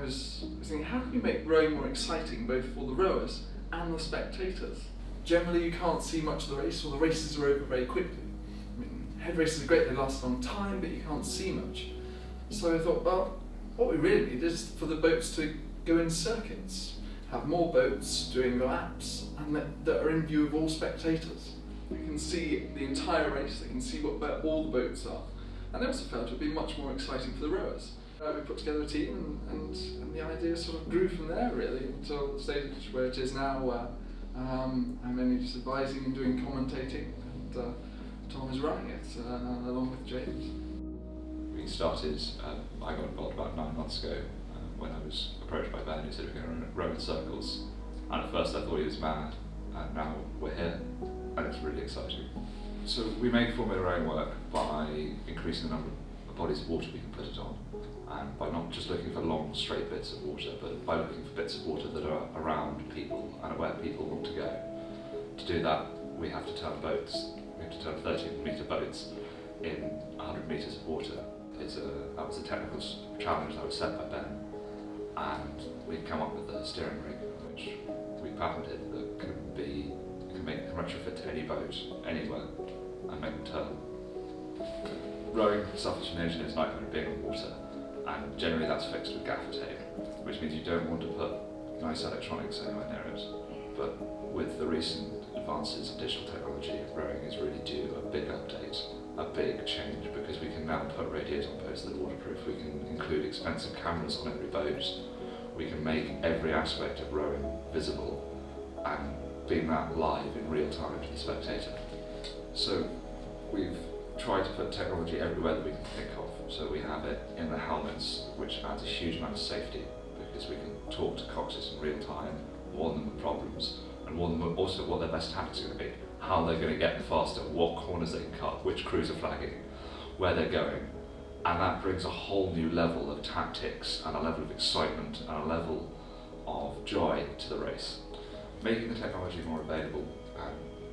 I was thinking, how can we make rowing more exciting both for the rowers and the spectators? Generally you can't see much of the race, or the races are over very quickly. I mean, head races are great, they last a long time, but you can't see much. So I thought, well, what we really need is for the boats to go in circuits, have more boats doing the laps, and that are in view of all spectators. They can see the entire race, they can see where all the boats are, and they also felt it would be much more exciting for the rowers. We put together a team, and the idea sort of grew from there really until the stage where it is now, where I'm only just advising and doing commentating, and Tom is running it along with James. We started, I got involved about 9 months ago when I was approached by Ben, who said we're going to row in circles, and at first I thought he was mad, and now we're here, and it's really exciting. So we make Formula Rowing work by increasing the number of bodies of water we can put it on, and by not just looking for long straight bits of water, but by looking for bits of water that are around people and where people want to go. To do that, we have to turn boats. We have to turn 13-metre boats in 100 metres of water. That was a technical challenge that was set by Ben, and we've come up with a steering rig which we patented that can retrofit to any boat, anywhere, and make them turn. Rowing suffers from the engineer's nightmare of being on water, and generally that's fixed with gaffer tape, which means you don't want to put nice electronics anywhere near it. But with the recent advances in digital technology, rowing is really due a big update, a big change, because we can now put radios on boats that are waterproof, we can include expensive cameras on every boat, we can make every aspect of rowing visible and being that live in real time to the spectator. So we've tried to put technology everywhere that we can think of. So we have it in the helmets, which adds a huge amount of safety, because we can talk to coxes in real time, warn them of problems, and warn them also what their best tactics are going to be, how they're going to get faster, what corners they can cut, which crews are flagging, where they're going. And that brings a whole new level of tactics and a level of excitement and a level of joy to the race. Making the technology more available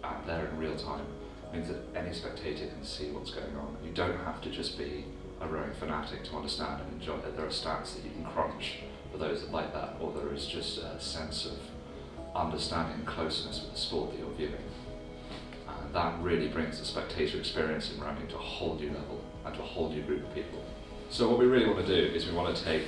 and there in real time means that any spectator can see what's going on. You don't have to just be a rowing fanatic to understand and enjoy it. There are stats that you can crunch for those that like that, or there is just a sense of understanding and closeness with the sport that you're viewing. And that really brings the spectator experience in rowing to a whole new level and to a whole new group of people. So what we really want to do is we want to take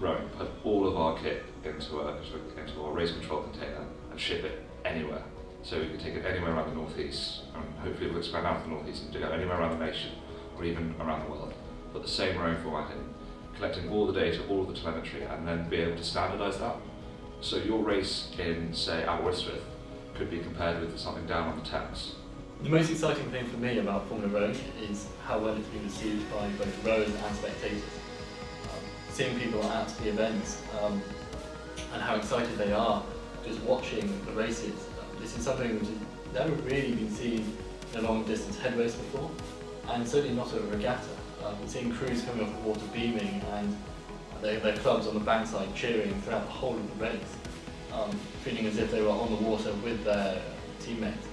rowing, put all of our kit into a race control container and ship it anywhere. So we can take it anywhere around the northeast, and hopefully we'll expand out of the northeast and do it anywhere around the nation or even around the world. Put the same rowing format in, collecting all the data, all of the telemetry, and then be able to standardise that. So your race in, say, Aberystwyth could be compared with something down on the Thames. The most exciting thing for me about Formula Rowing is how well it's been received by both rowers and spectators. Seeing people at the events and how excited they are just watching the races. This is something which has never really been seen in a long distance head race before, and certainly not at a regatta. Seeing crews coming off the water beaming and their clubs on the bankside cheering throughout the whole of the race, feeling as if they were on the water with their teammates,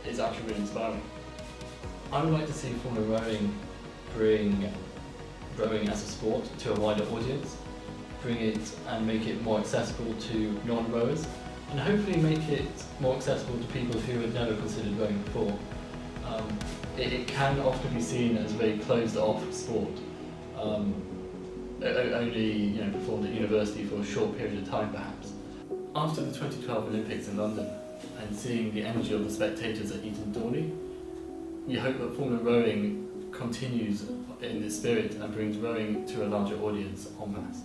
is actually really inspiring. I would like to see Formula Rowing bring rowing as a sport to a wider audience, bring it and make it more accessible to non-rowers, and hopefully make it more accessible to people who had never considered rowing before. It can often be seen as a very closed-off sport, only performed at university for a short period of time perhaps. After the 2012 Olympics in London and seeing the energy of the spectators at Eton Dorney, we hope that Formula Rowing continues in this spirit and brings rowing to a larger audience en masse.